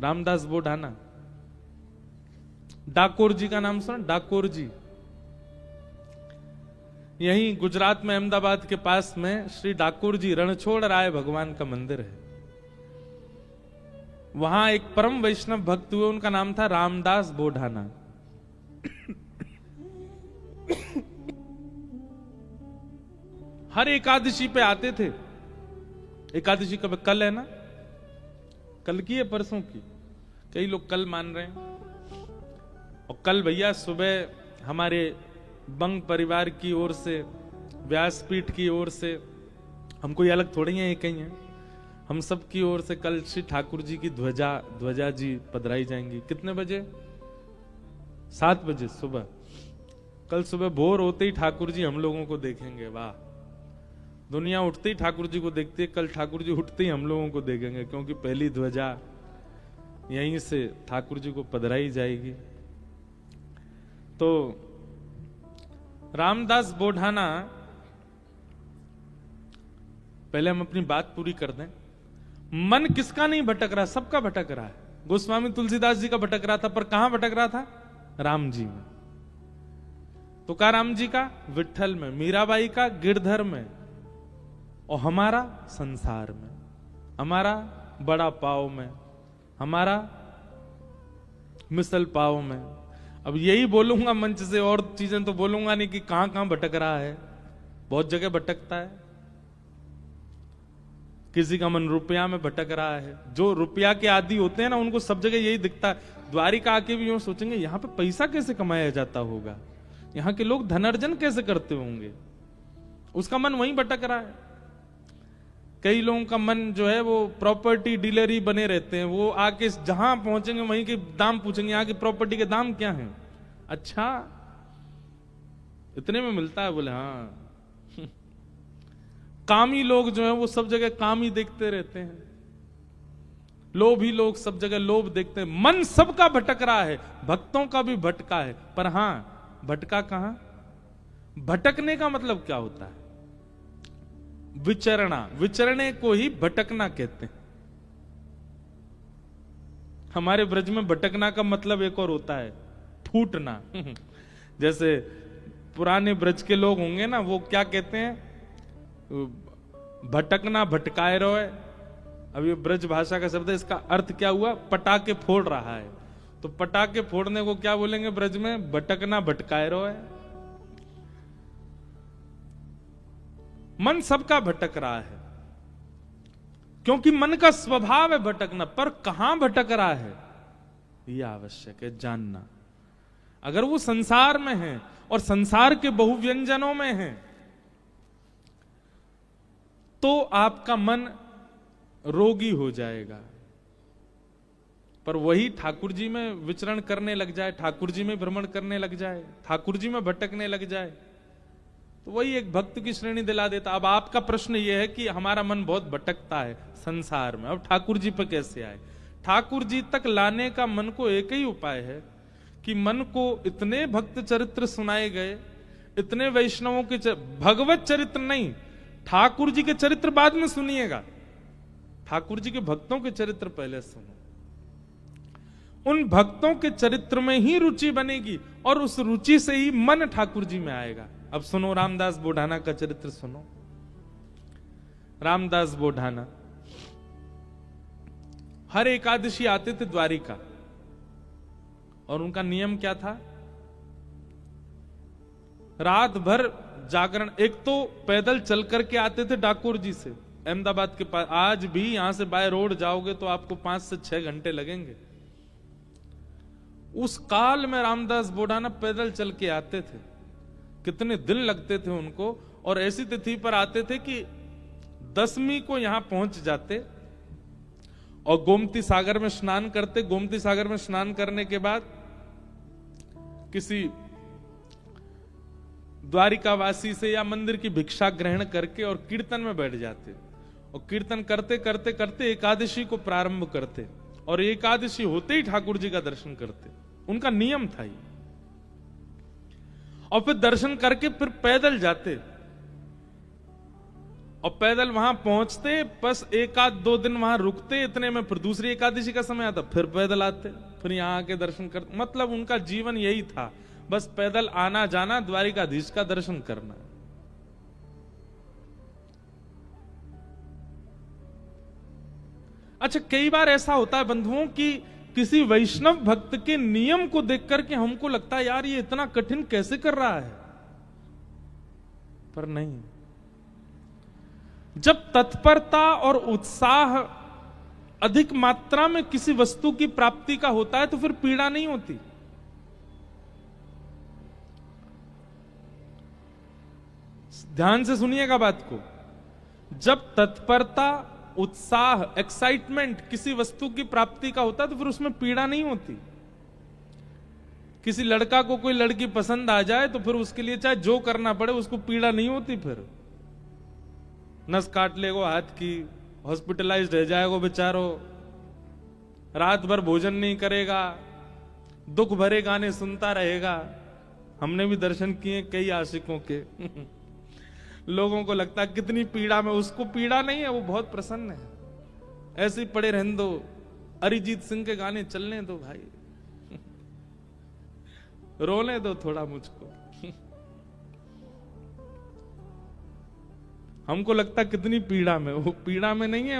रामदास बोढ़ाना। डाकोर जी का नाम सुना? डाकोर जी यहीं गुजरात में अहमदाबाद के पास में श्री डाकोर जी रणछोड़ राय भगवान का मंदिर है। वहां एक परम वैष्णव भक्त हुए, उनका नाम था रामदास बोढ़ाना। हर एकादशी पे आते थे। एकादशी कब? कल है ना? कल की है परसों की? कई लोग कल मान रहे हैं। और कल भैया सुबह हमारे बंग परिवार की ओर से, व्यासपीठ की ओर से, हम कोई अलग थोड़ी हैं, एक ही हैं, हम सब की ओर से कल श्री ठाकुर जी की ध्वजा जी पधराई जाएंगी। कितने बजे? 7 बजे सुबह। कल सुबह भोर होते ही ठाकुर जी हम लोगों को देखेंगे। वाह, दुनिया उठते ही ठाकुर जी को देखती है, कल ठाकुर जी उठते ही हम लोगों को देखेंगे, क्योंकि पहली ध्वजा यहीं से ठाकुर जी को पधराई जाएगी। तो रामदास बोढ़ाना, पहले हम अपनी बात पूरी कर दें। मन किसका नहीं भटक रहा? सबका भटक रहा है। गोस्वामी तुलसीदास जी का भटक रहा था, पर कहां भटक रहा था? राम जी में। तुकाराम जी का विट्ठल में, मीराबाई का गिरधर में, और हमारा संसार में, हमारा बड़ा पाव में, हमारा मिसल पाव में। अब यही बोलूंगा मंच से, और चीजें तो बोलूंगा नहीं कि कहां कहां भटक रहा है। बहुत जगह भटकता है। किसी का मन रुपया में भटक रहा है। जो रुपया के आदी होते हैं ना, उनको सब जगह यही दिखता है। द्वारिका आके भी यूं सोचेंगे, यहां पे पैसा कैसे कमाया जाता होगा, यहां के लोग धनार्जन कैसे करते होंगे। उसका मन वहीं भटक रहा है। कई लोगों का मन जो है वो प्रॉपर्टी डीलर ही बने रहते हैं। वो आके जहां पहुंचेंगे वहीं के दाम पूछेंगे, यहाँ की प्रॉपर्टी के दाम क्या हैं? अच्छा, इतने में मिलता है? बोले हाँ। कामी लोग जो हैं वो सब जगह काम ही देखते रहते हैं। लोभी लोग सब जगह लोभ देखते हैं। मन सबका भटक रहा है, भक्तों का भी भटका है। पर हां, भटका कहां? भटकने का मतलब क्या होता है? विचरना। विचरने को ही भटकना कहते हैं। हमारे ब्रज में भटकना का मतलब एक और होता है, फूटना। जैसे पुराने ब्रज के लोग होंगे ना, वो क्या कहते हैं? भटकना भटकाए रोए। अब ये ब्रज भाषा का शब्द है, इसका अर्थ क्या हुआ? पटाखे फोड़ रहा है। तो पटाखे फोड़ने को क्या बोलेंगे ब्रज में? भटकना भटकाए रोए। मन सबका भटक रहा है, क्योंकि मन का स्वभाव है भटकना। पर कहां भटक रहा है, यह आवश्यक है जानना। अगर वो संसार में है और संसार के बहुव्यंजनों में है, तो आपका मन रोगी हो जाएगा। पर वही ठाकुर जी में विचरण करने लग जाए, ठाकुर जी में भ्रमण करने लग जाए, ठाकुर जी में भटकने लग जाए, तो वही एक भक्त की श्रेणी दिला देता। अब आपका प्रश्न यह है कि हमारा मन बहुत भटकता है संसार में, अब ठाकुर जी पर कैसे आए? ठाकुर जी तक लाने का मन को एक ही उपाय है कि मन को इतने भक्त चरित्र सुनाए गए, इतने वैष्णवों के भगवत चरित्र नहीं, ठाकुर जी के चरित्र बाद में सुनिएगा, ठाकुर जी के भक्तों के चरित्र पहले सुनो। उन भक्तों के चरित्र में ही रुचि बनेगी और उस रुचि से ही मन ठाकुर जी में आएगा। अब सुनो, रामदास बोढ़ाना का चरित्र सुनो। रामदास बोढ़ाना हर एकादशी आते थे द्वारिका, और उनका नियम क्या था? रात भर जागरण। एक तो पैदल चल करके आते थे डाकोर जी से, अहमदाबाद के पास। आज भी यहां से बाय रोड जाओगे तो आपको 5 से 6 घंटे लगेंगे। उस काल में रामदास बोढ़ाना पैदल चल के आते थे। कितने दिन लगते थे उनको, और ऐसी तिथि पर आते थे कि 10वीं को यहां पहुंच जाते और गोमती सागर में स्नान करते। गोमती सागर में स्नान करने के बाद किसी द्वारिकावासी से या मंदिर की भिक्षा ग्रहण करके और कीर्तन में बैठ जाते, और कीर्तन करते करते करते एकादशी को प्रारंभ करते, और एकादशी होते ही ठाकुर जी का दर्शन करते। उनका नियम था ये। और फिर दर्शन करके फिर पैदल जाते, और पैदल वहां पहुंचते, बस एक आध 2 दिन वहां रुकते, इतने में फिर दूसरी एकादशी का समय आता, फिर पैदल आते, फिर यहां आके दर्शन करते। मतलब उनका जीवन यही था, बस पैदल आना जाना, द्वारिकाधीश का दर्शन करना। अच्छा, कई बार ऐसा होता है बंधुओं कि किसी वैष्णव भक्त के नियम को देख करके हमको लगता है यार ये इतना कठिन कैसे कर रहा है, पर नहीं। जब तत्परता और उत्साह अधिक मात्रा में किसी वस्तु की प्राप्ति का होता है तो फिर पीड़ा नहीं होती। ध्यान से सुनिएगा बात को। जब तत्परता, उत्साह, एक्साइटमेंट किसी वस्तु की प्राप्ति का होता है तो फिर उसमें पीड़ा नहीं होती। किसी लड़का को कोई लड़की पसंद आ जाए तो फिर उसके लिए चाहे जो करना पड़े उसको पीड़ा नहीं होती। फिर नस काट लेगो हाथ की, हॉस्पिटलाइज्ड रह जाएगो बेचारो, रात भर भोजन नहीं करेगा, दुख भरे गाने सुनता रहेगा। हमने भी दर्शन किए कई आशिकों के लोगों को लगता है कितनी पीड़ा में, उसको पीड़ा नहीं है, वो बहुत प्रसन्न है। ऐसे ही पड़े रहने दो, अरिजीत सिंह के गाने चलने दो भाई, रोने दो थोड़ा मुझको। हमको लगता कितनी पीड़ा में, वो पीड़ा में नहीं है।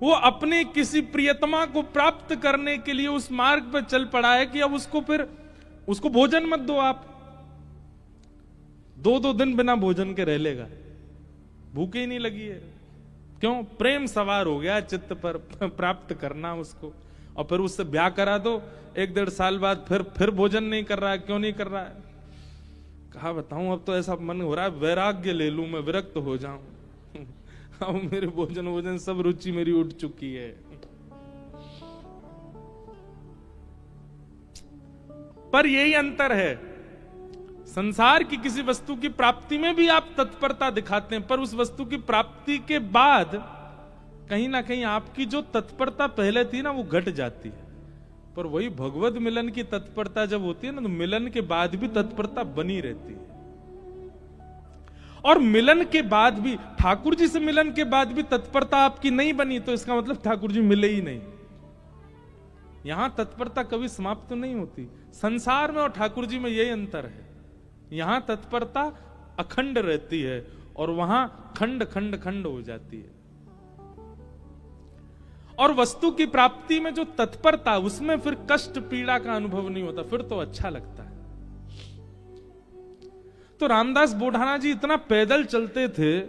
वो अपने किसी प्रियतमा को प्राप्त करने के लिए उस मार्ग पर चल पड़ा है कि अब उसको भोजन मत दो आप। 2-2 दिन बिना भोजन के रह लेगा, भूखे ही नहीं लगी है। क्यों? प्रेम सवार हो गया चित्त पर, प्राप्त करना उसको। और फिर उससे ब्याह करा दो, 1-1.5 साल बाद फिर भोजन नहीं कर रहा है। क्यों नहीं कर रहा है? कहा बताऊं, अब तो ऐसा मन हो रहा है वैराग्य ले लूं, मैं विरक्त हो जाऊं। अब मेरे भोजन सब रुचि मेरी उठ चुकी है। पर यही अंतर है, संसार की किसी वस्तु की प्राप्ति में भी आप तत्परता दिखाते हैं, पर उस वस्तु की प्राप्ति के बाद कहीं ना कहीं आपकी जो तत्परता पहले थी ना, वो घट जाती है। पर वही भगवत मिलन की तत्परता जब होती है ना, तो मिलन के बाद भी तत्परता बनी रहती है। और मिलन के बाद भी, ठाकुर जी से मिलन के बाद भी तत्परता आपकी नहीं बनी, तो इसका मतलब ठाकुर जी मिले ही नहीं। यहां तत्परता कभी समाप्त तो नहीं होती। संसार में और ठाकुर जी में यही अंतर है। यहां तत्परता अखंड रहती है और वहां खंड खंड खंड हो जाती है। और वस्तु की प्राप्ति में जो तत्परता, उसमें फिर कष्ट पीड़ा का अनुभव नहीं होता, फिर तो अच्छा लगता है। तो रामदास बोढ़ाना जी इतना पैदल चलते थे,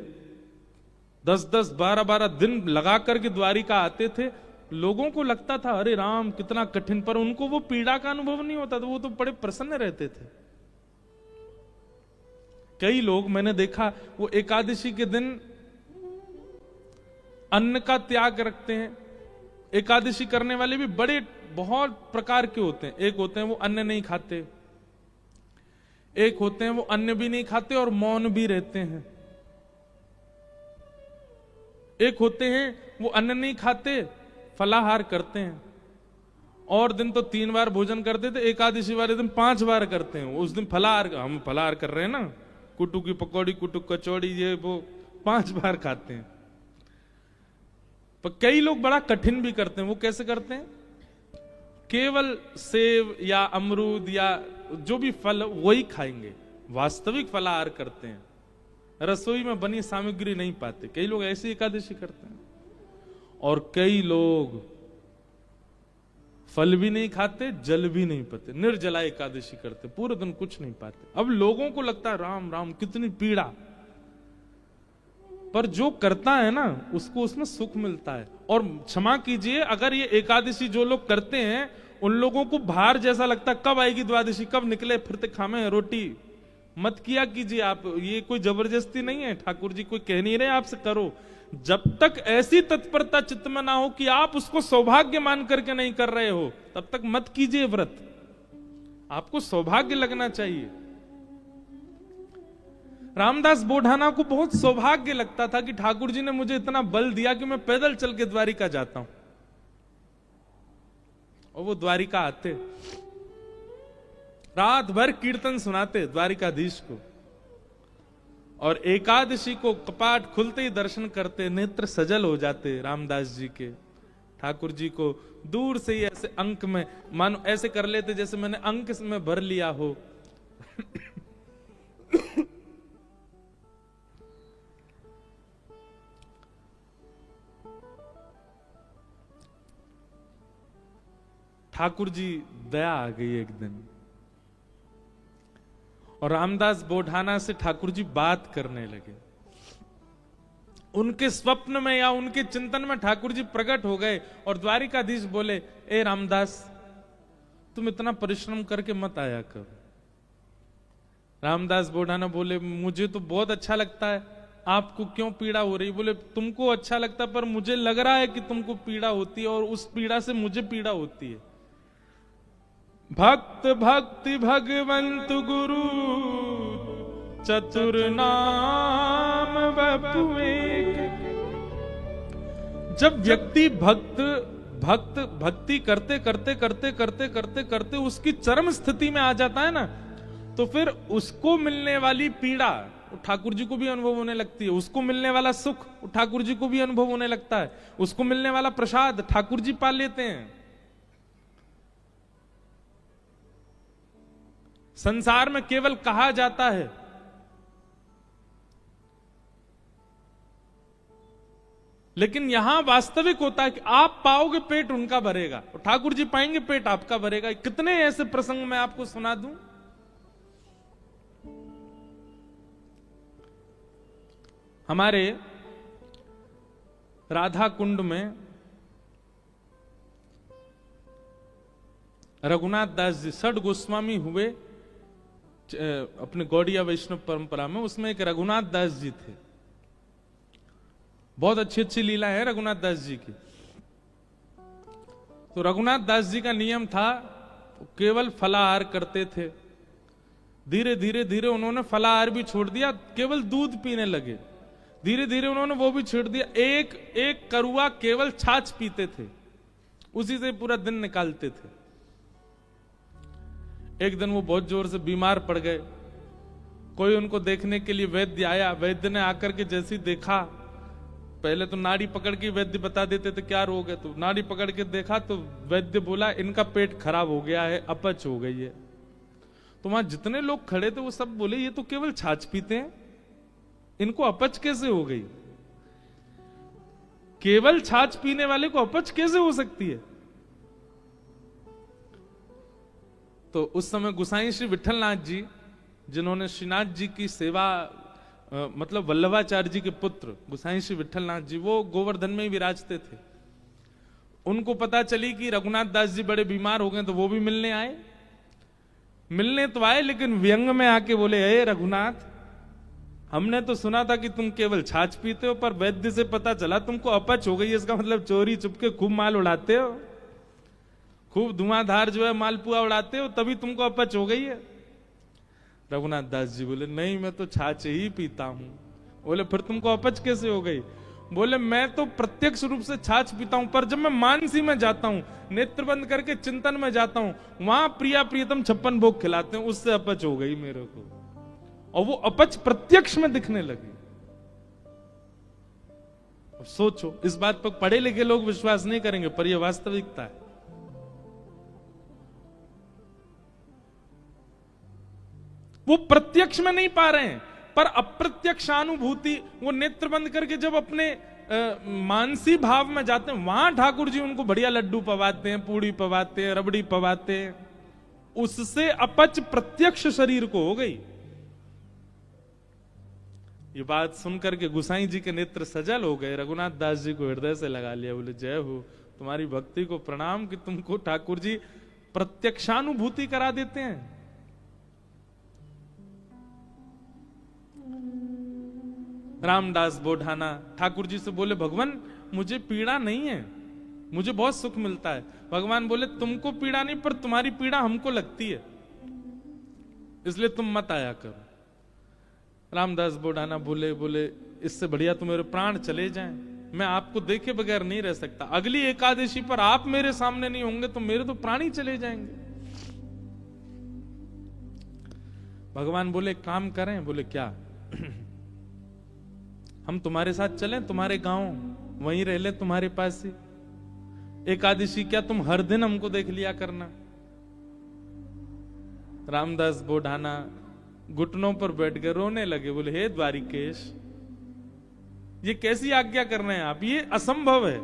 10-10, 12-12 दिन लगा करके द्वारिका आते थे। लोगों को लगता था अरे राम कितना कठिन, पर उनको वो पीड़ा का अनुभव नहीं होता था, वो तो बड़े प्रसन्न रहते थे। कई लोग मैंने देखा, वो एकादशी के दिन अन्न का त्याग रखते हैं। एकादशी करने वाले भी बहुत प्रकार के होते हैं। एक होते हैं वो अन्न नहीं खाते, एक होते हैं वो अन्न भी नहीं खाते और मौन भी रहते हैं, एक होते हैं वो अन्न नहीं खाते फलाहार करते हैं। और दिन तो 3 बार भोजन करते थे, एकादशी वाले दिन 5 बार करते हैं। उस दिन फलाहार, हम फलाहार कर रहे हैं ना, कुटू की पकौड़ी, कुटू कचौड़ी, ये वो 5 बार खाते हैं। पर कई लोग बड़ा कठिन भी करते हैं। वो कैसे करते हैं? केवल सेब या अमरूद या जो भी फल वही खाएंगे, वास्तविक फलाहार करते हैं, रसोई में बनी सामग्री नहीं पाते। कई लोग ऐसी एकादशी करते हैं। और कई लोग फल भी नहीं खाते, जल भी नहीं पीते, निर्जला एकादशी करते, पूरे दिन कुछ नहीं पाते। अब लोगों को लगता है राम राम कितनी पीड़ा, पर जो करता है ना उसको उसमें सुख मिलता है। और क्षमा कीजिए, अगर ये एकादशी जो लोग करते हैं उन लोगों को भार जैसा लगता है, कब आएगी द्वादशी, कब निकले फिरते खामे रोटी, मत किया कीजिए आप। ये कोई जबरदस्ती नहीं है, ठाकुर जी कोई कह नहीं रहे आपसे करो। जब तक ऐसी तत्परता चित्त में ना हो कि आप उसको सौभाग्य मान करके नहीं कर रहे हो, तब तक मत कीजिए व्रत। आपको सौभाग्य लगना चाहिए। रामदास बोढ़ाना को बहुत सौभाग्य लगता था कि ठाकुर जी ने मुझे इतना बल दिया कि मैं पैदल चल के द्वारिका जाता हूं। और वो द्वारिका आते, रात भर कीर्तन सुनाते द्वारिकाधीश को। और एकादशी को कपाट खुलते ही दर्शन करते, नेत्र सजल हो जाते रामदास जी के। ठाकुर जी को दूर से ही ऐसे अंक में, मानो ऐसे कर लेते जैसे मैंने अंक में भर लिया हो। ठाकुर जी दया आ गई एक दिन, और रामदास बोढ़ाना से ठाकुर जी बात करने लगे। उनके स्वप्न में या उनके चिंतन में ठाकुर जी प्रकट हो गए और द्वारिकाधीश बोले, ए रामदास, तुम इतना परिश्रम करके मत आया कर। रामदास बोढ़ाना बोले, मुझे तो बहुत अच्छा लगता है, आपको क्यों पीड़ा हो रही? बोले, तुमको अच्छा लगता है, पर मुझे लग रहा है कि तुमको पीड़ा होती है, और उस पीड़ा से मुझे पीड़ा होती है। भक्त भक्ति भगवंत गुरु चतुर नाम बपु एक। जब व्यक्ति भक्ति करते करते करते करते करते करते उसकी चरम स्थिति में आ जाता है ना, तो फिर उसको मिलने वाली पीड़ा ठाकुर जी को भी अनुभव होने लगती है, उसको मिलने वाला सुख ठाकुर जी को भी अनुभव होने लगता है, उसको मिलने वाला प्रसाद ठाकुर जी पा लेते हैं। संसार में केवल कहा जाता है, लेकिन यहां वास्तविक होता है कि आप पाओगे पेट उनका भरेगा, और ठाकुर जी पाएंगे पेट आपका भरेगा। कितने ऐसे प्रसंग मैं आपको सुना दूं। हमारे राधा कुंड में रघुनाथ दास जी षड गोस्वामी हुए अपने गौड़िया वैष्णव परंपरा में, उसमें एक रघुनाथ दास जी थे। बहुत अच्छी अच्छी लीला है रघुनाथ दास जी की। तो रघुनाथ दास जी का नियम था, केवल फलाहार करते थे। धीरे धीरे धीरे उन्होंने फलाहार भी छोड़ दिया, केवल दूध पीने लगे। धीरे धीरे उन्होंने वो भी छोड़ दिया, एक एक करुआ केवल छाछ पीते थे, उसी से पूरा दिन निकालते थे। एक दिन वो बहुत जोर से बीमार पड़ गए। कोई उनको देखने के लिए वैद्य आया। वैद्य ने आकर के जैसे देखा, पहले तो नाड़ी पकड़ के वैद्य बता देते थे क्या रोग है, तो नाड़ी पकड़ के देखा तो वैद्य बोला, इनका पेट खराब हो गया है, अपच हो गई है। तो वहां जितने लोग खड़े थे वो सब बोले, ये तो केवल छाछ पीते हैं, इनको अपच कैसे हो गई? केवल छाछ पीने वाले को अपच कैसे हो सकती है? तो उस समय गोसाई श्री विठलनाथ जी, जिन्होंने श्रीनाथ जी की सेवा, मतलब वल्लभाचार्य जी के पुत्र गोसाई श्री विठलनाथ जी, वो गोवर्धन में ही विराजते थे। उनको पता चली कि रघुनाथ दास जी बड़े बीमार हो गए, तो वो भी मिलने आए। मिलने तो आए, लेकिन व्यंग में आके बोले, हे रघुनाथ, हमने तो सुना था कि तुम केवल छाछ पीते हो, पर वैद्य से पता चला तुमको अपच हो गई। इसका मतलब चोरी चुपके खूब माल उड़ाते हो, खूब धुआंधार जो है मालपुआ उड़ाते हो, तभी तुमको अपच हो गई है। रघुनाथ दास जी बोले, नहीं, मैं तो छाछ ही पीता हूं। बोले, फिर तुमको अपच कैसे हो गई? बोले, मैं तो प्रत्यक्ष रूप से छाछ पीता हूं, पर जब मैं मानसी में जाता हूं, नेत्र बंद करके चिंतन में जाता हूं, वहां प्रिया प्रियतम 56 भोग खिलाते हैं, उससे अपच हो गई मेरे को। और वो अपच प्रत्यक्ष में दिखने लगी। सोचो, इस बात पर पढ़े लिखे लोग विश्वास नहीं करेंगे, पर यह वास्तविकता है। वो प्रत्यक्ष में नहीं पा रहे हैं, पर अप्रत्यक्षानुभूति, वो नेत्र बंद करके जब अपने मानसी भाव में जाते हैं, वहां ठाकुर जी उनको बढ़िया लड्डू पवाते हैं, पूड़ी पवाते हैं, रबड़ी पवाते हैं। उससे अपच प्रत्यक्ष शरीर को हो गई। ये बात सुनकर के गोसाई जी के नेत्र सजल हो गए। रघुनाथ दास जी को हृदय से लगा लिया। बोले, जय हो, तुम्हारी भक्ति को प्रणाम कि तुमको ठाकुर जी प्रत्यक्षानुभूति करा देते हैं। रामदास बोढ़ाना ठाकुर जी से बोले, भगवान, मुझे पीड़ा नहीं है, मुझे बहुत सुख मिलता है। भगवान बोले, तुमको पीड़ा नहीं, पर तुम्हारी पीड़ा हमको लगती है, इसलिए तुम मत आया करो। रामदास बोढ़ाना बोले, इससे बढ़िया तो मेरे प्राण चले जाएं, मैं आपको देखे बगैर नहीं रह सकता। अगली एकादशी पर आप मेरे सामने नहीं होंगे तो मेरे तो प्राण ही चले जाएंगे। भगवान बोले, काम करें? बोले, क्या? हम तुम्हारे साथ चलें, तुम्हारे गांव वहीं रह ले, तुम्हारे पास ही। एकादशी क्या तुम हर दिन हमको देख लिया करना। रामदास बोढ़ाना घुटनों पर बैठ गए, रोने लगे, बोले हे द्वारिकेश, ये कैसी आज्ञा कर रहे हैं आप, ये असंभव है।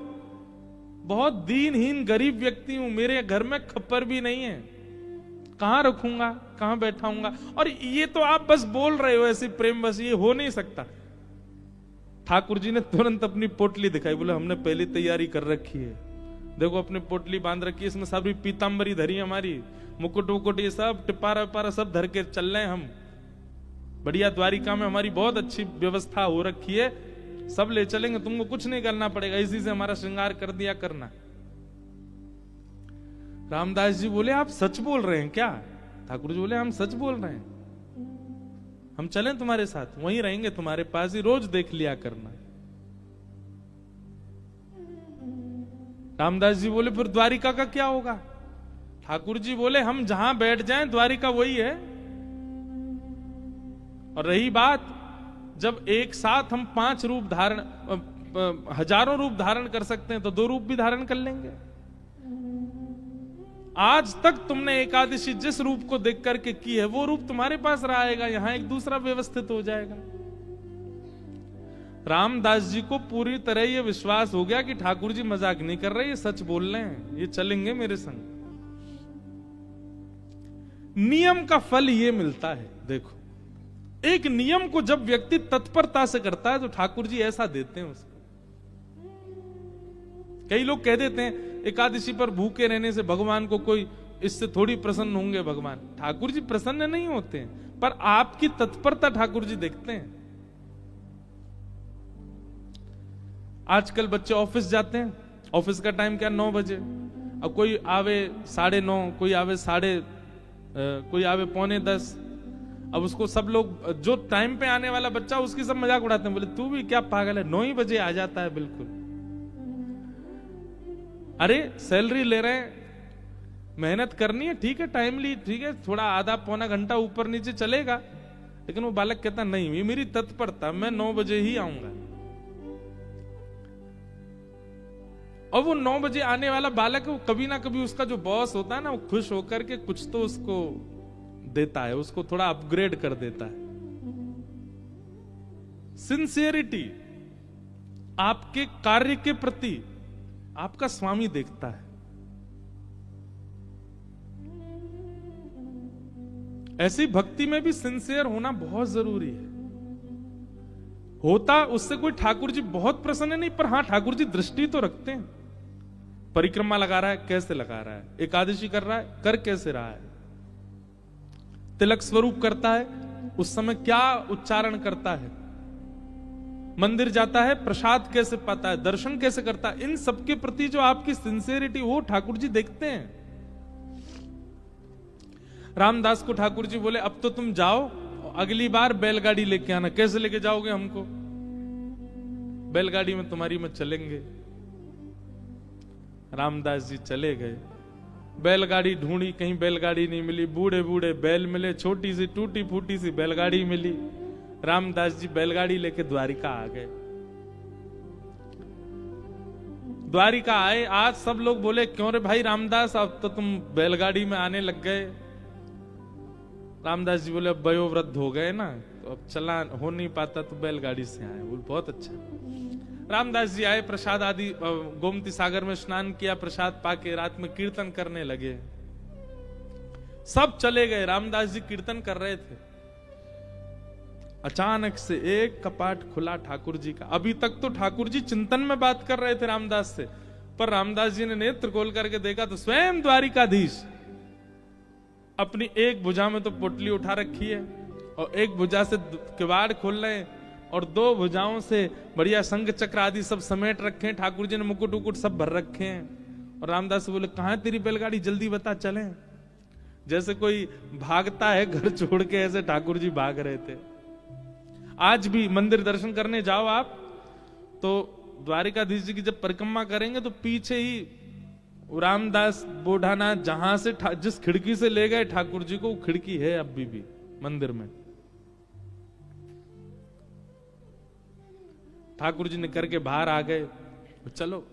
बहुत दीनहीन गरीब व्यक्ति हूं, मेरे घर में खप्पर भी नहीं है, कहां रखूंगा, कहां बैठाऊंगा, और ये तो आप बस बोल रहे हो ऐसे प्रेम, बस ये हो नहीं सकता। ठाकुर जी ने तुरंत अपनी पोटली दिखाई, बोले हमने पहले तैयारी कर रखी है, देखो अपनी पोटली बांध रखी है, इसमें सारी पीतांबरी धरी हमारी, मुकुट वुकुट ये सब टिपारा विपारा सब धर के चल रहे हैं हम, बढ़िया द्वारिका में हमारी बहुत अच्छी व्यवस्था हो रखी है, सब ले चलेंगे, तुमको कुछ नहीं करना पड़ेगा, इसी से हमारा श्रृंगार कर दिया करना। रामदास जी बोले आप सच बोल रहे हैं क्या? ठाकुर जी बोले हम सच बोल रहे हैं, हम चलें तुम्हारे साथ, वहीं रहेंगे तुम्हारे पास ही, रोज देख लिया करना। रामदास जी बोले फिर द्वारिका का क्या होगा? ठाकुर जी बोले हम जहां बैठ जाएं द्वारिका वही है। और रही बात, जब एक साथ हम 5 रूप धारण, हजारों रूप धारण कर सकते हैं, तो 2 रूप भी धारण कर लेंगे। आज तक तुमने एकादशी जिस रूप को देख करके की है, वो रूप तुम्हारे पास रहेगा, यहां एक दूसरा व्यवस्थित हो जाएगा। रामदास जी को पूरी तरह यह विश्वास हो गया कि ठाकुर जी मजाक नहीं कर रहे, ये सच बोल रहे हैं, ये चलेंगे मेरे संग। नियम का फल ये मिलता है। देखो, एक नियम को जब व्यक्ति तत्परता से करता है तो ठाकुर जी ऐसा देते हैं उसको। कई लोग कह देते हैं एकादशी पर भूखे रहने से भगवान को कोई, इससे थोड़ी प्रसन्न होंगे भगवान। ठाकुर जी प्रसन्न नहीं होते हैं, पर आपकी तत्परता ठाकुर जी देखते हैं। आजकल बच्चे ऑफिस जाते हैं, ऑफिस का टाइम क्या 9 बजे, अब कोई आवे 9:30, कोई आवे कोई आवे 9:45। अब उसको सब लोग, जो टाइम पे आने वाला बच्चा उसकी सब मजाक उड़ाते हैं, बोले तू भी क्या पागल है, 9 ही बजे आ जाता है बिल्कुल। अरे सैलरी ले रहे हैं, मेहनत करनी है, ठीक है, टाइमली, ठीक है, थोड़ा आधा पौना घंटा ऊपर नीचे चलेगा, लेकिन वो बालक कहता नहीं, ये मेरी तत्परता, मैं 9 बजे ही आऊंगा। और वो 9 बजे आने वाला बालक, वो कभी ना कभी उसका जो बॉस होता है ना, वो खुश होकर के कुछ तो उसको देता है, उसको थोड़ा अपग्रेड कर देता है। सिंसियरिटी आपके कार्य के प्रति आपका स्वामी देखता है। ऐसी भक्ति में भी सिंसियर होना बहुत जरूरी है। होता उससे कोई ठाकुर जी बहुत प्रसन्न नहीं, पर हां ठाकुर जी दृष्टि तो रखते हैं। परिक्रमा लगा रहा है, कैसे लगा रहा है, एकादशी कर रहा है, कर कैसे रहा है, तिलक स्वरूप करता है, उस समय क्या उच्चारण करता है, मंदिर जाता है, प्रसाद कैसे पाता है, दर्शन कैसे करता है, इन सबके प्रति जो आपकी सिंसियरिटी, वो ठाकुर जी देखते हैं। रामदास को ठाकुर जी बोले अब तो तुम जाओ, अगली बार बैलगाड़ी लेके आना। कैसे लेके जाओगे हमको? बैलगाड़ी में तुम्हारी में चलेंगे। रामदास जी चले गए, बैलगाड़ी ढूंढी, कहीं बैलगाड़ी नहीं मिली, बूढ़े बूढ़े बैल मिले, छोटी सी टूटी फूटी सी बैलगाड़ी मिली। रामदास जी बैलगाड़ी लेके द्वारिका आ गए। द्वारिका आए, आज सब लोग बोले क्यों रे भाई रामदास, अब तो तुम बैलगाड़ी में आने लग गए। रामदास जी बोले अब वयोवृद्ध हो गए ना, तो अब चला हो नहीं पाता, तो बैलगाड़ी से आए। बोले बहुत अच्छा। रामदास जी आए, प्रसाद आदि, गोमती सागर में स्नान किया, प्रसाद पाके रात में कीर्तन करने लगे। सब चले गए, रामदास जी कीर्तन कर रहे थे। अचानक से एक कपाट खुला ठाकुर जी का। अभी तक तो ठाकुर जी चिंतन में बात कर रहे थे रामदास से, पर रामदास जी ने नेत्र खोल करके देखा तो स्वयं द्वारिकाधीश अपनी एक भुजा में तो पोटली उठा रखी है, और एक भुजा से किवाड़ खोल रहे हैं, और 2 भुजाओं से बढ़िया संग चक्र आदि सब समेट रखे हैं। ठाकुर जी ने मुकुट उकुट सब भर रखे हैं। और रामदास बोले कहां है तेरी बैलगाड़ी, जल्दी बता चलें। जैसे कोई भागता है घर छोड़ के, ऐसे ठाकुर जी भाग रहे थे। आज भी मंदिर दर्शन करने जाओ आप, तो द्वारिकाधीश जी की जब परिक्रमा करेंगे तो पीछे ही रामदास बोढ़ाना जहां से जिस खिड़की से ले गए ठाकुर जी को, वो खिड़की है अभी भी मंदिर में। ठाकुर जी निकल के बाहर आ गए। चलो,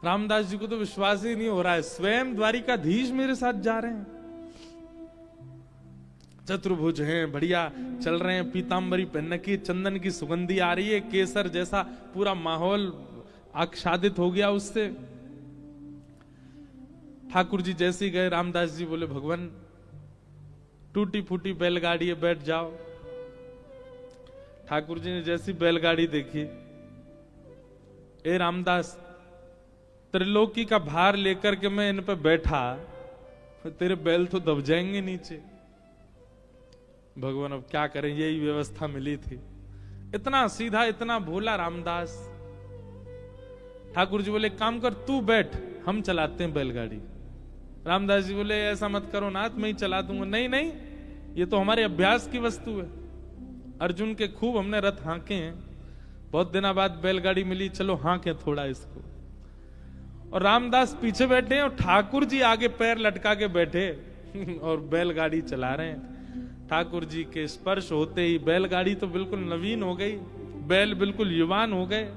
रामदास जी को तो विश्वास ही नहीं हो रहा है, स्वयं द्वारिकाधीश मेरे साथ जा रहे हैं, चतुर्भुज हैं, बढ़िया चल रहे हैं, पीतांबरी पहन की, चंदन की सुगंधी आ रही है, केसर जैसा पूरा माहौल आच्छादित हो गया उससे। ठाकुर जी जैसे ही गए, रामदास जी बोले भगवान टूटी फूटी बैलगाड़ी है, बैठ जाओ। ठाकुर जी ने जैसी बैलगाड़ी देखी, ए रामदास, त्रिलोकी का भार लेकर के मैं इन पे बैठा, तेरे बैल तो दब जाएंगे नीचे। भगवान अब क्या करें, यही व्यवस्था मिली थी। इतना सीधा, इतना भोला रामदास। ठाकुर जी बोले काम कर, तू बैठ, हम चलाते हैं बैलगाड़ी। रामदास जी बोले ऐसा मत करो नाथ, मैं ही चला दूंगा। नहीं नहीं, ये तो हमारे अभ्यास की वस्तु है। अर्जुन के खूब हमने रथ हांके हैं, बहुत दिनों बाद बैलगाड़ी मिली, चलो हांके थोड़ा इसको। और रामदास पीछे बैठे हैं और ठाकुर जी आगे पैर लटका के बैठे और बैलगाड़ी चला रहे हैं। ठाकुर जी के स्पर्श होते ही बैलगाड़ी तो बिल्कुल नवीन हो गई, बैल बिल्कुल युवान हो गए।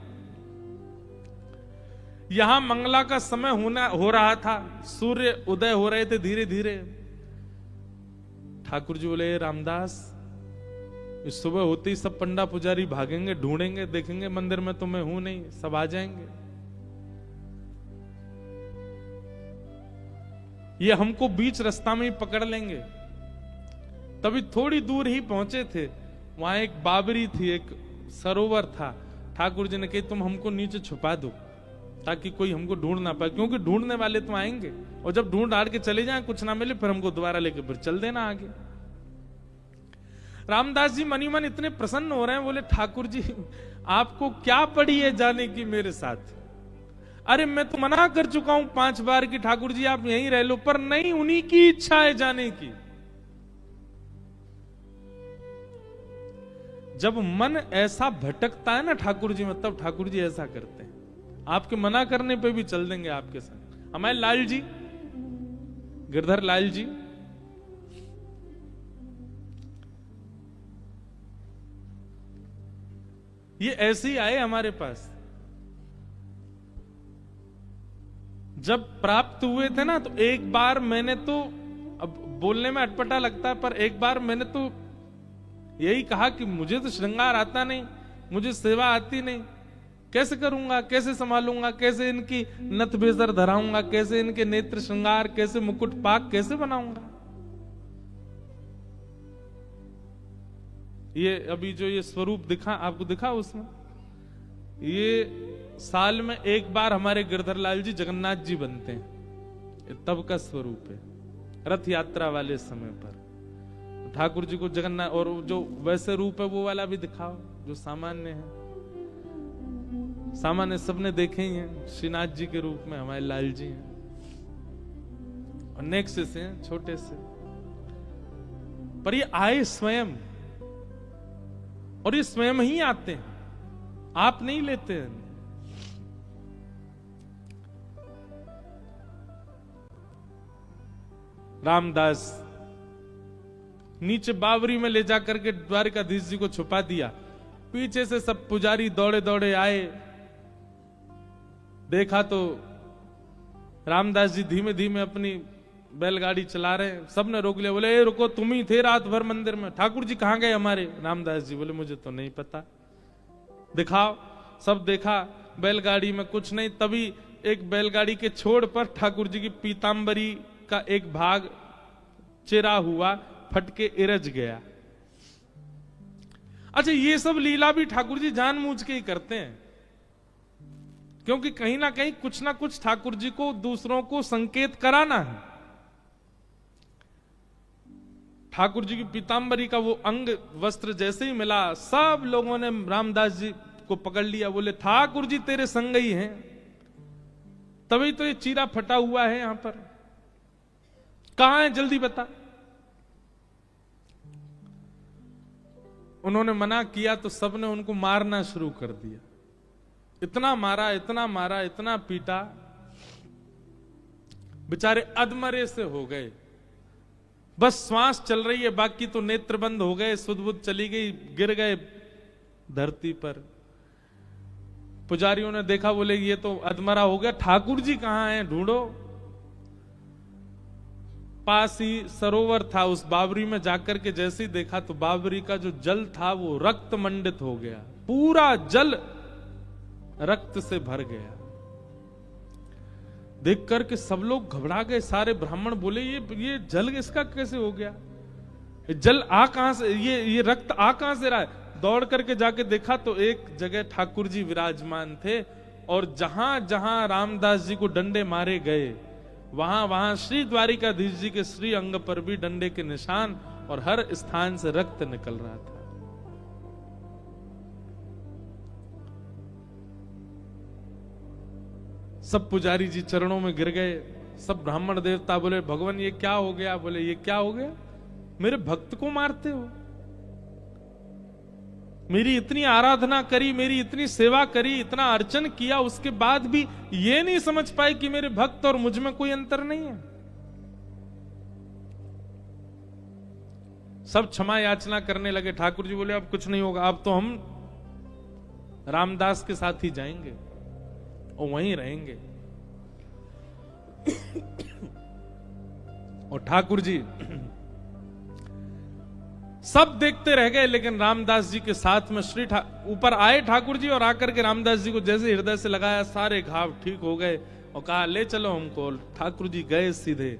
यहां मंगला का समय हो रहा था, सूर्य उदय हो रहे थे धीरे धीरे। ठाकुर जी बोले रामदास, इस सुबह होते ही सब पंडा पुजारी भागेंगे, ढूंढेंगे, देखेंगे मंदिर में तो मैं हूं नहीं, सब आ जाएंगे, ये हमको बीच रास्ता में ही पकड़ लेंगे। तभी थोड़ी दूर ही पहुंचे थे, वहां एक बाबरी थी, एक सरोवर था। ठाकुर जी ने कही तुम हमको नीचे छुपा दो ताकि कोई हमको ढूंढ ना पाए, क्योंकि ढूंढने वाले तो आएंगे और जब ढूंढ हार के चले जाएं, कुछ ना मिले, फिर हमको दोबारा लेके फिर चल देना आगे। रामदास जी मनी मन इतने प्रसन्न हो रहे हैं, बोले ठाकुर जी आपको क्या पड़ी है जाने की मेरे साथ? अरे मैं तो मना कर चुका हूं 5 बार कि ठाकुर जी आप यहीं रह लो, पर नहीं, उन्हीं की इच्छा है जाने की। जब मन ऐसा भटकता है ना ठाकुर जी में, तब ठाकुर जी ऐसा करते हैं, आपके मना करने पे भी चल देंगे आपके साथ। हमारे लाल जी, गिरधर लाल जी, ये ऐसे ही आए हमारे पास। जब प्राप्त हुए थे ना, तो एक बार मैंने तो, अब बोलने में अटपटा लगता है, पर एक बार मैंने तो यही कहा कि मुझे तो श्रृंगार आता नहीं, मुझे सेवा आती नहीं, कैसे करूंगा, कैसे संभालूंगा, कैसे इनकी नथ बेसर धराऊंगा, कैसे इनके नेत्र श्रृंगार, कैसे मुकुट पाक कैसे बनाऊंगा। ये अभी जो ये स्वरूप दिखा आपको, दिखा उसमें, ये साल में एक बार हमारे गिरधर लाल जी जगन्नाथ जी बनते हैं, तब का स्वरूप है, रथ यात्रा वाले समय पर। ठाकुर जी को जगन्नाथ, और जो वैसे रूप है वो वाला भी दिखाओ जो सामान्य है। सामान्य सबने देखे ही हैं, श्रीनाथ जी के रूप में हमारे लाल जी हैं, और नेक्स्ट से हैं, छोटे से, पर ये आए स्वयं, और ये स्वयं ही आते हैं, आप नहीं लेते हैं। रामदास नीचे बावरी में ले जाकर के द्वारिकाधीश जी को छुपा दिया। पीछे से सब पुजारी दौड़े दौड़े आए, देखा तो रामदास जी धीमे धीमे अपनी बैलगाड़ी चला रहे हैं। सबने रोक लिया, बोले ए रुको, तुम ही थे रात भर मंदिर में, ठाकुर जी कहां गए हमारे? रामदास जी बोले मुझे तो नहीं पता, दिखाओ। सब देखा, बैलगाड़ी में कुछ नहीं। तभी एक बैलगाड़ी के छोड़ पर ठाकुर जी की पीतांबरी का एक भाग चिरा हुआ, फट के इरज गया। अच्छा, ये सब लीला भी ठाकुर जी जानबूझ के ही करते हैं, क्योंकि कहीं ना कहीं कुछ ना कुछ ठाकुर जी को दूसरों को संकेत कराना है। ठाकुर जी की पीतांबरी का वो अंग वस्त्र जैसे ही मिला, सब लोगों ने रामदास जी को पकड़ लिया, बोले ठाकुर जी तेरे संग ही हैं, तभी तो ये चीरा फटा हुआ है यहां पर, कहां है जल्दी बता। उन्होंने मना किया तो सबने उनको मारना शुरू कर दिया, इतना मारा, इतना मारा, इतना पीटा, बेचारे अधमरे से हो गए, बस श्वास चल रही है, बाकी तो नेत्र बंद हो गए, सुध बुध चली गई, गिर गए धरती पर। पुजारियों ने देखा, बोले ये तो अधमरा हो गया, ठाकुर जी कहां हैं, ढूंढो। पास ही सरोवर था, उस बावरी में जाकर के जैसे ही देखा तो बावरी का जो जल था वो रक्त मंडित हो गया, पूरा जल रक्त से भर गया। देख करके सब लोग घबरा गए, सारे ब्राह्मण बोले ये जल इसका कैसे हो गया, जल आ कहां से, ये रक्त आ कहां से रहा है। दौड़ करके जाके देखा तो एक जगह ठाकुर जी विराजमान थे, और जहां जहां रामदास जी को डंडे मारे गए वहां वहां श्री द्वारिकाधीश जी के श्री अंग पर भी डंडे के निशान, और हर स्थान से रक्त निकल रहा था। सब पुजारी जी चरणों में गिर गए, सब ब्राह्मण देवता बोले भगवान ये क्या हो गया, बोले ये क्या हो गया, मेरे भक्त को मारते हो, मेरी इतनी आराधना करी, मेरी इतनी सेवा करी, इतना अर्चन किया, उसके बाद भी ये नहीं समझ पाए कि मेरे भक्त और मुझ में कोई अंतर नहीं है। सब क्षमा याचना करने लगे। ठाकुर जी बोले अब कुछ नहीं होगा, अब तो हम रामदास के साथ ही जाएंगे और वहीं रहेंगे। और ठाकुर जी सब देखते रह गए, लेकिन रामदास जी के साथ में ऊपर आए ठाकुर जी, और आकर के रामदास जी को जैसे हृदय से लगाया, सारे घाव ठीक हो गए, और कहा ले चलो हमको। ठाकुर जी गए सीधे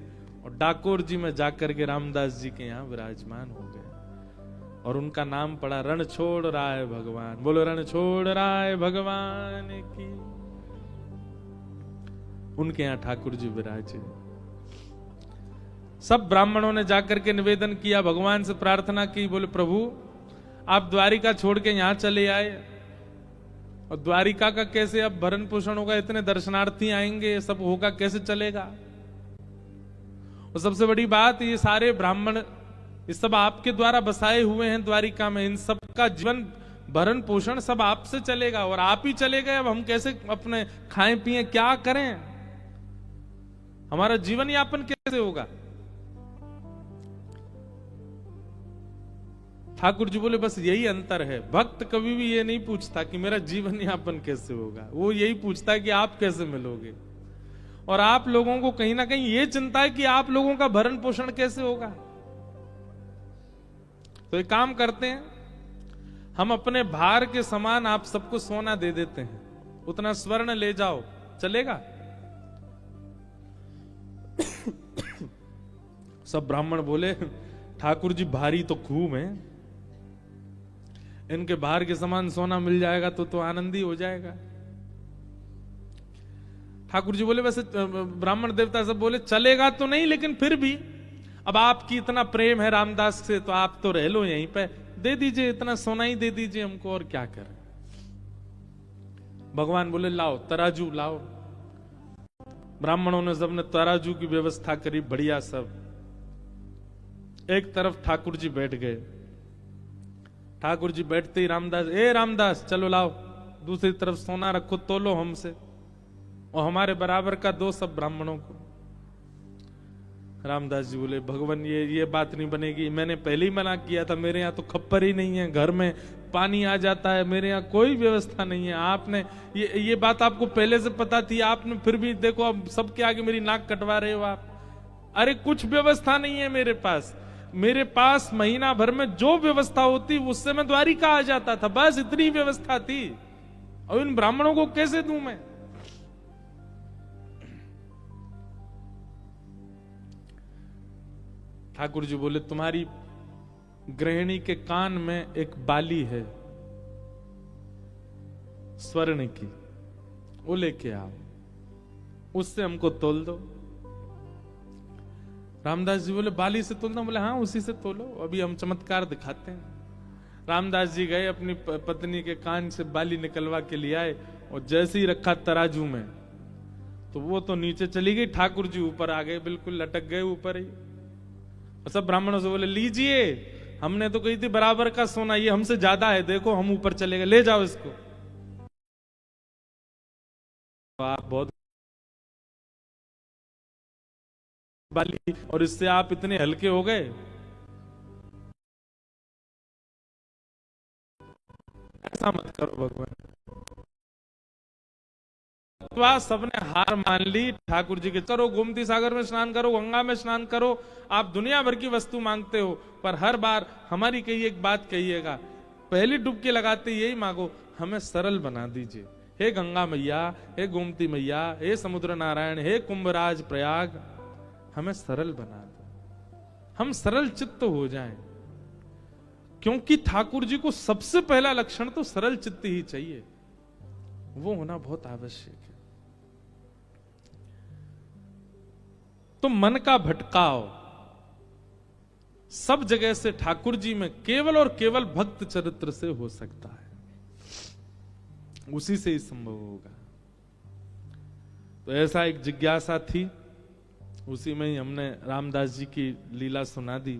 और डाकोर जी में जाकर के रामदास जी के यहाँ विराजमान हो गए, और उनका नाम पड़ा रण छोड़ राय भगवान। बोलो रण छोड़ राय भगवान की। उनके यहाँ ठाकुर जी विराजे। सब ब्राह्मणों ने जाकर के निवेदन किया, भगवान से प्रार्थना की, बोले प्रभु आप द्वारिका छोड़ के यहां चले आए, और द्वारिका का कैसे अब भरण पोषण होगा, इतने दर्शनार्थी आएंगे, सब होगा कैसे चलेगा। और सबसे बड़ी बात, ये सारे ब्राह्मण ये सब आपके द्वारा बसाए हुए हैं द्वारिका में, इन सब का जीवन भरण पोषण सब आपसे चलेगा, और आप ही चले गए, अब हम कैसे अपने खाएं पिए, क्या करें, हमारा जीवन यापन कैसे होगा। ठाकुर जी बोले बस यही अंतर है, भक्त कभी भी ये नहीं पूछता कि मेरा जीवन यापन कैसे होगा, वो यही पूछता है कि आप कैसे मिलोगे। और आप लोगों को कहीं ना कहीं ये चिंता है कि आप लोगों का भरण पोषण कैसे होगा। तो एक काम करते हैं, हम अपने भार के समान आप सबको सोना दे देते हैं, उतना स्वर्ण ले जाओ, चलेगा। सब ब्राह्मण बोले ठाकुर जी भारी तो खूब है, इनके भार के समान सोना मिल जाएगा तो आनंद ही हो जाएगा। ठाकुर जी बोले वैसे ब्राह्मण देवता सब बोले चलेगा तो नहीं, लेकिन फिर भी अब आपकी इतना प्रेम है रामदास से, तो आप तो रह लो यहीं पे, दे दीजिए, इतना सोना ही दे दीजिए हमको, और क्या करें। भगवान बोले लाओ तराजू लाओ। ब्राह्मणों ने सबने तराजू की व्यवस्था करी, बढ़िया सब। एक तरफ ठाकुर जी बैठ गए, ठाकुर जी बैठते ही रामदास, ए रामदास चलो लाओ, दूसरी तरफ सोना रखो, तोलो हमसे, और हमारे बराबर का दो सब ब्राह्मणों को। रामदास जी बोले भगवान ये बात नहीं बनेगी, मैंने पहले ही मना किया था, मेरे यहाँ तो खप्पर ही नहीं है, घर में पानी आ जाता है, मेरे यहाँ कोई व्यवस्था नहीं है। आपने ये बात आपको पहले से पता थी, आपने फिर भी देखो अब सबके आगे मेरी नाक कटवा रहे हो आप। अरे कुछ व्यवस्था नहीं है मेरे पास, मेरे पास महीना भर में जो व्यवस्था होती उससे मैं द्वारिका आ जाता था, बस इतनी व्यवस्था थी, और इन ब्राह्मणों को कैसे दूं मैं। ठाकुर जी बोले तुम्हारी गृहिणी के कान में एक बाली है स्वर्ण की, वो लेके आओ, उससे हमको तोल दो। रामदास जी बोले बाली से तोलना, बोले हाँ उसी से तोलो, अभी हम चमत्कार दिखाते हैं। रामदास जी गए, अपनी पत्नी के कान से बाली निकलवा के लिए आए, और जैसे ही रखा तराजू में तो वो तो नीचे चली गई, ठाकुर जी ऊपर आ गए, बिल्कुल लटक गए ऊपर ही। और सब ब्राह्मणों से बोले लीजिए, हमने तो कही थी बराबर का सोना, ये हमसे ज्यादा है, देखो हम ऊपर चले गए, ले जाओ इसको। आप बहुत बाली, और इससे आप इतने हल्के हो गए, ऐसा मत करो भगवान। भक्तवा सबने हार मान ली ठाकुर जी के। करो गोमती सागर में स्नान करो, गंगा में स्नान करो, आप दुनिया भर की वस्तु मांगते हो, पर हर बार हमारी कही एक बात कहिएगा, पहली डुबकी लगाते यही मांगो, हमें सरल बना दीजिए। हे गंगा मैया, हे गोमती मैया, हे समुद्र नारायण, हे कुंभराज प्रयाग, हमें सरल बना दो, हम सरल चित्त हो जाएं। क्योंकि ठाकुर जी को सबसे पहला लक्षण तो सरल चित्त ही चाहिए, वो होना बहुत आवश्यक है। तो मन का भटकाव सब जगह से ठाकुर जी में केवल और केवल भक्त चरित्र से हो सकता है, उसी से ही संभव होगा। तो ऐसा एक जिज्ञासा थी, उसी में ही हमने रामदास जी की लीला सुना दी।